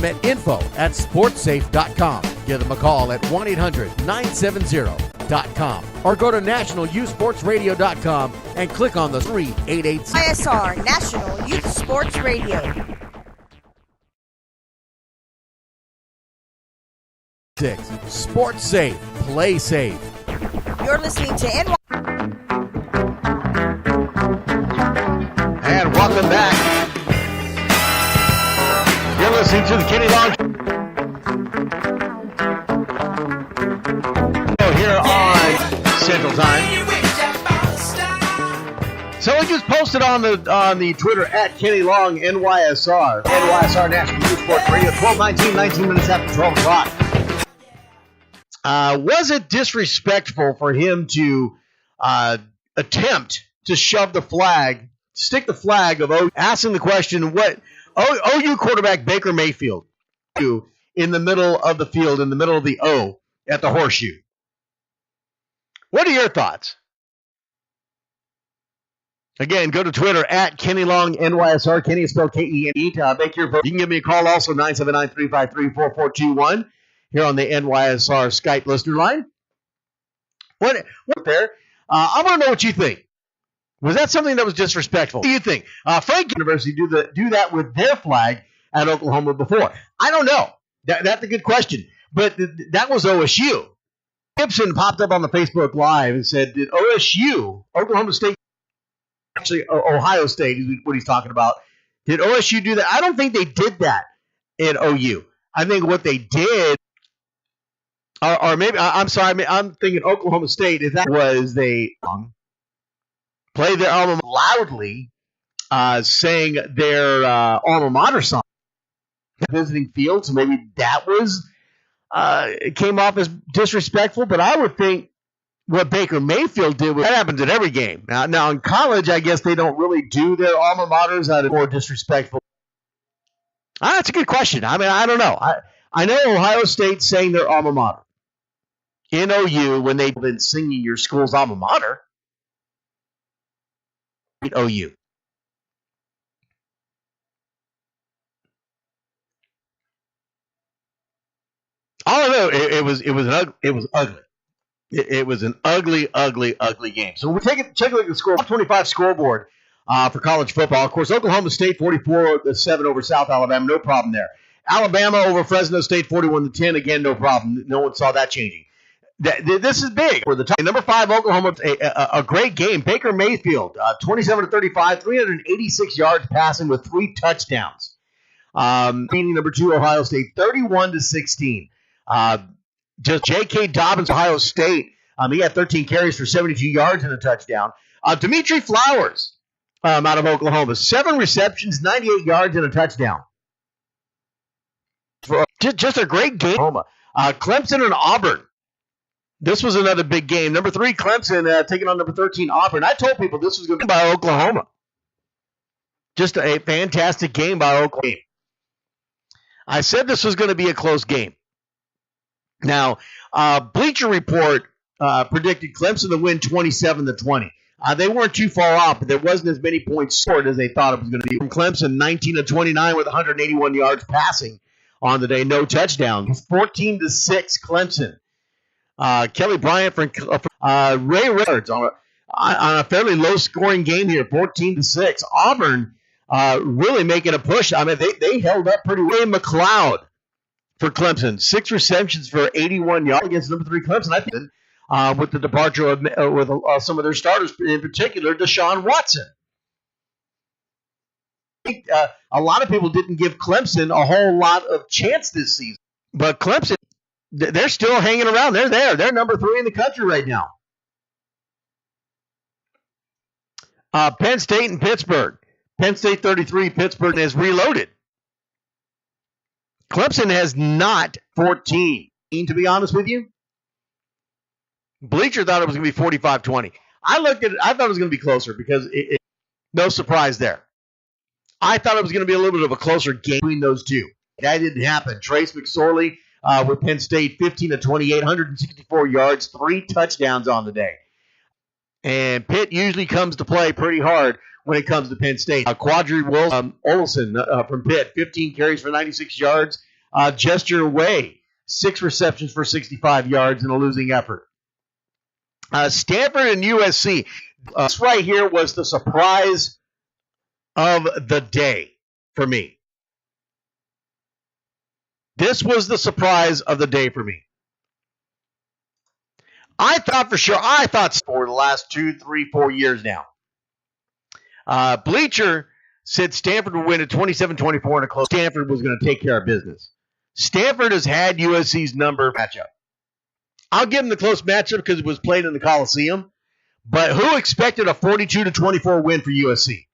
at info@sportsafe.com. Give them a call at 1-800-970.com or go to nationalyouthsportsradio.com and click on the 3886. NYSR, National Youth Sports Radio. Sports Safe, play safe. You're listening to NY. And welcome back. You're listening to the Kennie Long Show here on Central Time. Someone just posted on the Twitter at Kennie Long NYSR. NYSR National Youth Sports Radio, 12:19, 19 minutes after 12 o'clock. Was it disrespectful for him to attempt to shove the flag, stick the flag of OU, asking the question, what OU quarterback Baker Mayfield do in the middle of the field, in the middle of the O at the horseshoe? What are your thoughts? Again, go to Twitter at Kennie Long NYSR. Kenny is spelled K-E-N-E. Make your vote. You can give me a call also, 979-353-4421 here on the NYSR Skype listener line. What there? I want to know what you think. Was that something that was disrespectful? What do you think? Frank University do that with their flag at Oklahoma before. I don't know. That's a good question. But that was OSU. Gibson popped up on the Facebook Live and said, did OSU, Oklahoma State, actually Ohio State is what he's talking about, did OSU do that? I don't think they did that in OU. I think what they did, or maybe, I'm sorry, I'm thinking Oklahoma State, if that was they play their alma loudly, saying their alma mater song, visiting field, so maybe that was, it came off as disrespectful, but I would think what Baker Mayfield did, that happens at every game. Now in college, I guess they don't really do their alma maters out of more disrespectful. That's a good question. I mean, I don't know. I know Ohio State saying their alma mater in OU when they've been singing your school's alma mater. OU. All I know, it was ugly. It was an ugly game. So we'll check a look at the score. 25 scoreboard for college football. Of course, Oklahoma State 44-7 over South Alabama. No problem there. Alabama over Fresno State 41-10. Again, no problem. No one saw that changing. This is big for the top. Number 5, Oklahoma, a great game. Baker Mayfield, 27-35, 386 yards passing with 3 touchdowns. Beating number 2, Ohio State, 31-16. Just J.K. Dobbins, Ohio State. He had 13 carries for 72 yards and a touchdown. Dimitri Flowers out of Oklahoma, 7 receptions, 98 yards and a touchdown. Just a great game. Clemson and Auburn. This was another big game. Number 3, Clemson taking on number 13, Auburn. I told people this was going to be by Oklahoma. Just a fantastic game by Oklahoma. I said this was going to be a close game. Now, Bleacher Report predicted Clemson to win 27-20. They weren't too far off, but there wasn't as many points scored as they thought it was going to be. From Clemson, 19-29 with 181 yards passing on the day, no touchdowns. 14-6 Clemson. Kelly Bryant from Ray Reynolds on a fairly low-scoring game here, 14-6. Auburn really making a push. I mean, they held up pretty well. McLeod for Clemson, 6 receptions for 81 yards against number 3 Clemson. I think with the departure of some of their starters, in particular Deshaun Watson. I think, a lot of people didn't give Clemson a whole lot of chance this season, but Clemson, they're still hanging around. They're there. They're number 3 in the country right now. Penn State and Pittsburgh. Penn State 33, Pittsburgh is reloaded. Clemson has not 14. To be honest with you, Bleacher thought it was going to be 45-20. I looked at it. I thought it was going to be closer because no surprise there. I thought it was going to be a little bit of a closer game between those two. That didn't happen. Trace McSorley with Penn State, 15-28, 164 yards, 3 touchdowns on the day. And Pitt usually comes to play pretty hard when it comes to Penn State. Quadri Olson from Pitt, 15 carries for 96 yards, gesture away. 6 receptions for 65 yards in a losing effort. Stanford and USC. This right here was the surprise of the day for me. This was the surprise of the day for me. I thought for the last 2, 3, 4 years now. Bleacher said Stanford would win at 27-24 in a close. Stanford was going to take care of business. Stanford has had USC's number matchup. I'll give them the close matchup because it was played in the Coliseum. But who expected a 42-24 win for USC?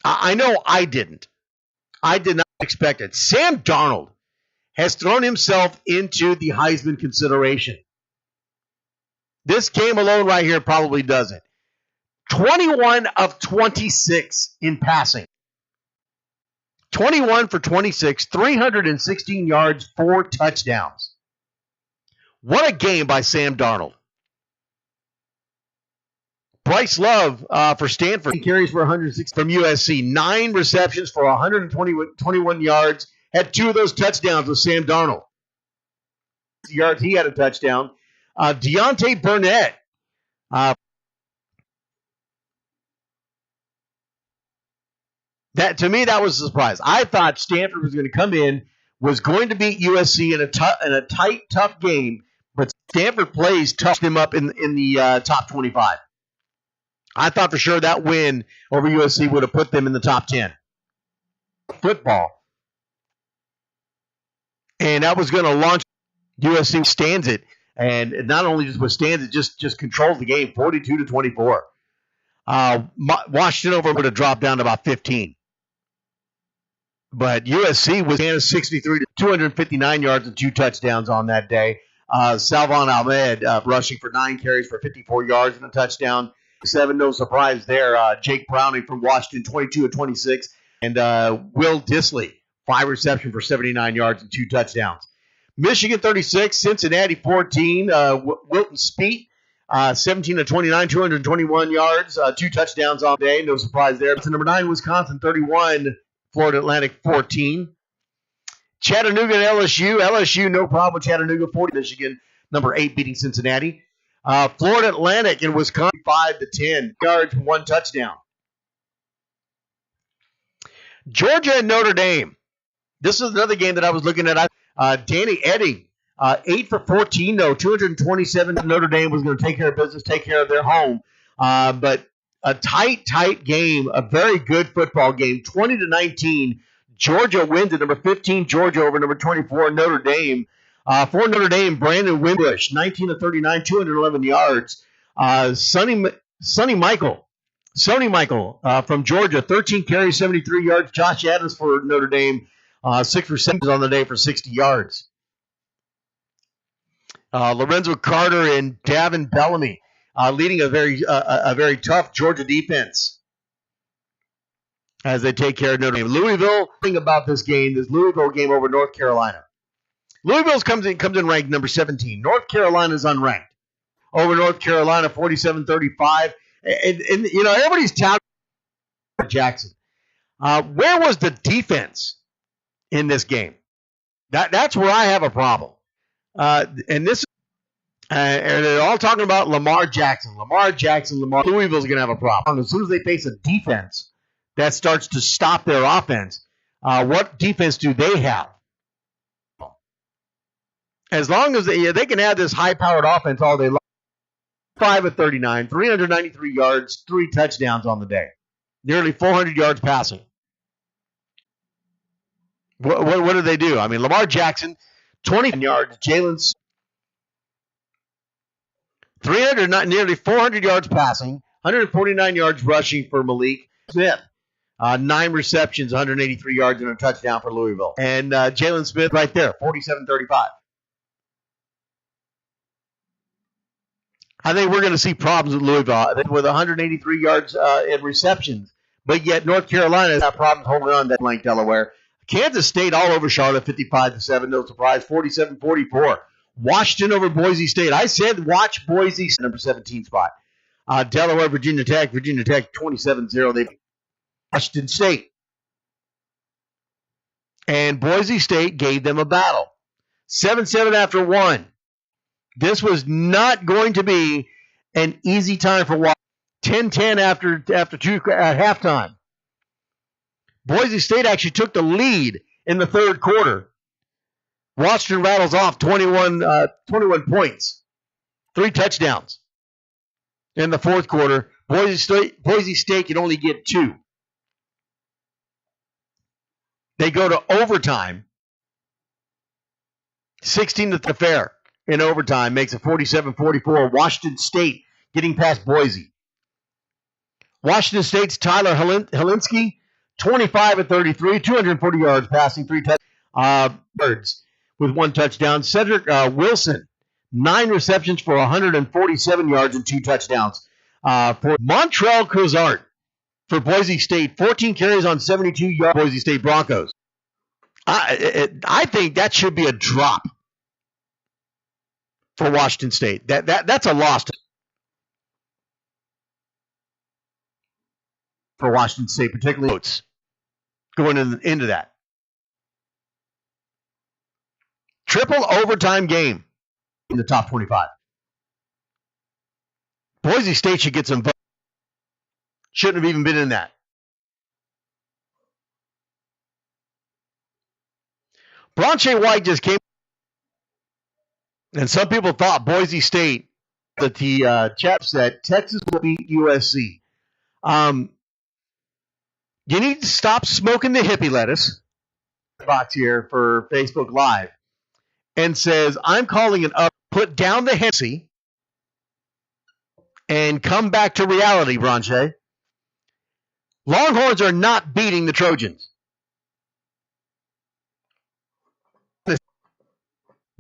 I know I didn't. I did not expect it. Sam Darnold has thrown himself into the Heisman consideration. This game alone right here probably does it. 21 of 26 in passing. 21 for 26, 316 yards, 4 touchdowns. What a game by Sam Darnold. Bryce Love for Stanford carries for 106 from USC. 9 receptions for 121 yards. Had 2 of those touchdowns with Sam Darnold. Yards, he had a touchdown. Deontay Burnett. To me, that was a surprise. I thought Stanford was going to come in, was going to beat USC in a tight, tough game, but Stanford plays touched him up in the top 25. I thought for sure that win over USC would have put them in the top 10. Football. And that was going to launch. USC stands it, and not only just withstands it, just controls the game, 42-24. Washington over would have dropped down to about 15. But USC was 63 to 259 yards and 2 touchdowns on that day. Salvon Ahmed rushing for 9 carries for 54 yards and a touchdown. 7, no surprise there. Jake Browning from Washington, 22 of 26. And Will Dissly, 5 receptions for 79 yards and 2 touchdowns. Michigan 36, Cincinnati 14. Wilton Speet, 17 of 29, 221 yards, 2 touchdowns on the day. No surprise there. Number 9, Wisconsin 31, Florida Atlantic 14. Chattanooga and LSU. LSU, no problem with Chattanooga, 40. Michigan, number 8, beating Cincinnati. Florida Atlantic and Wisconsin 5-10 yards, 1 touchdown. Georgia and Notre Dame. This is another game that I was looking at. Danny Edding, 8 for 14, though, 227. Notre Dame was going to take care of business, take care of their home. But a tight game, a very good football game, 20-19. Georgia wins at number 15, Georgia over number 24, Notre Dame. For Notre Dame, Brandon Wimbush, 19 of 39, 211 yards. Sonny Michael from Georgia, 13 carries, 73 yards. Josh Adams for Notre Dame, 6 receptions on the day for 60 yards. Lorenzo Carter and Davin Bellamy leading a very tough Georgia defense as they take care of Notre Dame. Louisville, thing about this Louisville game over North Carolina. Louisville comes in ranked number 17. North Carolina's unranked. Over North Carolina, 47-35. And everybody's touting Jackson. Where was the defense in this game? That's where I have a problem. And they're all talking about Lamar Jackson. Louisville's going to have a problem. As soon as they face a defense that starts to stop their offense, what defense do they have? As long as they can have this high-powered offense all day long. 5 of 39, 393 yards, 3 touchdowns on the day. Nearly 400 yards passing. What did they do? I mean, Lamar Jackson, 20 yards. Jalen's nearly 400 yards passing, 149 yards rushing for Malik Smith. 9 receptions, 183 yards, and a touchdown for Louisville. And Jalen Smith right there, 47-35. I think we're going to see problems with Louisville with 183 yards in receptions. But yet North Carolina has got problems holding on to blank Delaware. Kansas State all over Charlotte, 55-7. No surprise, 47-44. Washington over Boise State. I said watch Boise, number 17 spot. Delaware, Virginia Tech, 27-0. They Washington State. And Boise State gave them a battle. 7-7 after one. This was not going to be an easy time for Washington. 10-10 after two at halftime. Boise State actually took the lead in the third quarter. Washington rattles off 21 points, 3 touchdowns. In the fourth quarter, Boise State could only get 2. They go to overtime. 16 to the fair in overtime makes it 47-44. Washington State getting past Boise. Washington State's Tyler Helinski, 25 of 33, 240 yards passing, 3 touchdowns with 1 touchdown. Cedric Wilson, 9 receptions for 147 yards and 2 touchdowns. For Montrell Cozart for Boise State, 14 carries on 72 yards. Boise State Broncos. I think that should be a drop for Washington State. That's a loss for Washington State, particularly votes going into that. Triple overtime game in the top 25. Boise State should get some votes. Shouldn't have even been in that. Bronche White just came, and some people thought Boise State, that the chat said Texas will beat USC. You need to stop smoking the hippie lettuce. Box here for Facebook Live, and says, I'm calling it up, put down the Hennessy, and come back to reality, Bronche. Longhorns are not beating the Trojans.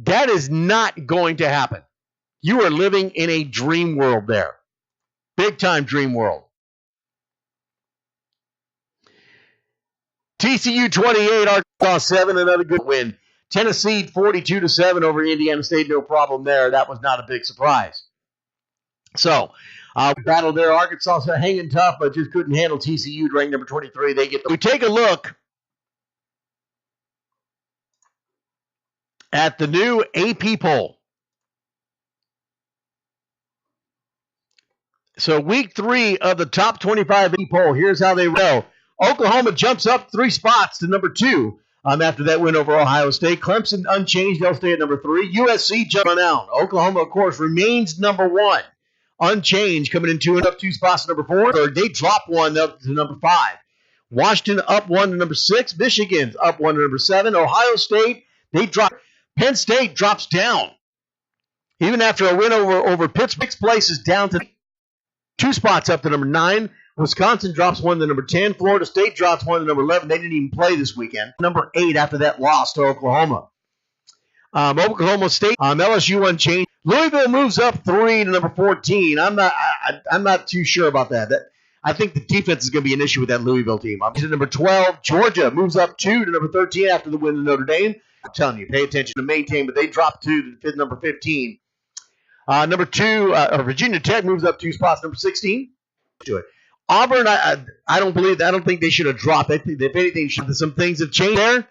That is not going to happen. You are living in a dream world there. Big time dream world. TCU 28, Arkansas 7, another good win. Tennessee 42-7 over Indiana State, no problem there. That was not a big surprise. So, we battled there. Arkansas hanging tough, but just couldn't handle TCU, ranked number 23. We take a look at the new AP poll. So week 3 of the top 25 AP poll. Here's how they go. Oklahoma jumps up 3 spots to number 2 after that win over Ohio State. Clemson unchanged. They'll stay at number 3. USC jumping down. Oklahoma, of course, remains number 1. Unchanged, coming in 2 spots to number 4. Or they drop 1 up to number 5. Washington up 1 to number 6. Michigan's up 1 to number 7. Ohio State, they drop. Penn State drops down. Even after a win over Pittsburgh, 6 places down to 2 spots up to number 9. Wisconsin drops 1 to number 10. Florida State drops 1 to number 11. They didn't even play this weekend. Number 8 after that loss to Oklahoma. Oklahoma State, LSU unchanged. Louisville moves up 3 to number 14. I'm not too sure about that. I think the defense is going to be an issue with that Louisville team. I'm to number 12. Georgia moves up 2 to number 13 after the win to Notre Dame. I'm telling you, pay attention to maintain, but they drop 2 to number 15. Number 2, Virginia Tech moves up 2 spots, number 16. To it. Auburn, I don't think they should have dropped. If anything, some things have changed there.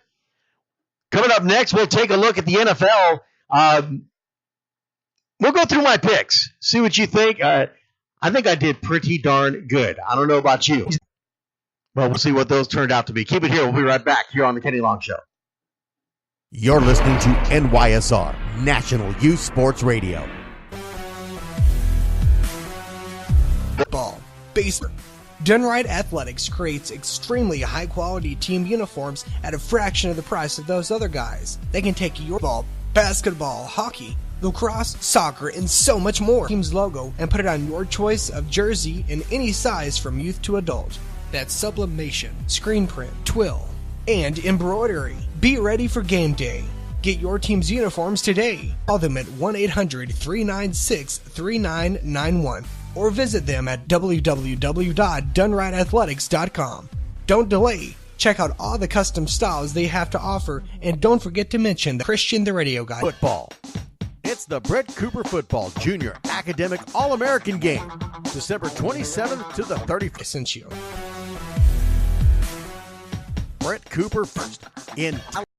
Coming up next, we'll take a look at the NFL. We'll go through my picks, see what you think. I think I did pretty darn good. I don't know about you. But we'll see what those turned out to be. Keep it here. We'll be right back here on the Kennie Long Show. You're listening to NYSR, National Youth Sports Radio. Football, baseball. Dunright Athletics creates extremely high-quality team uniforms at a fraction of the price of those other guys. They can take your ball, basketball, hockey, lacrosse, soccer, and so much more. Team's logo and put it on your choice of jersey in any size from youth to adult. That's sublimation, screen print, twill, and embroidery. Be ready for game day. Get your team's uniforms today. Call them at 1-800-396-3991 or visit them at www.dunrightathletics.com. Don't delay. Check out all the custom styles they have to offer, and don't forget to mention the Christian the Radio Guy. Football. It's the Brett Cooper Football Junior Academic All-American Game, December 27th to the 31st. Essential. Brett Cooper first in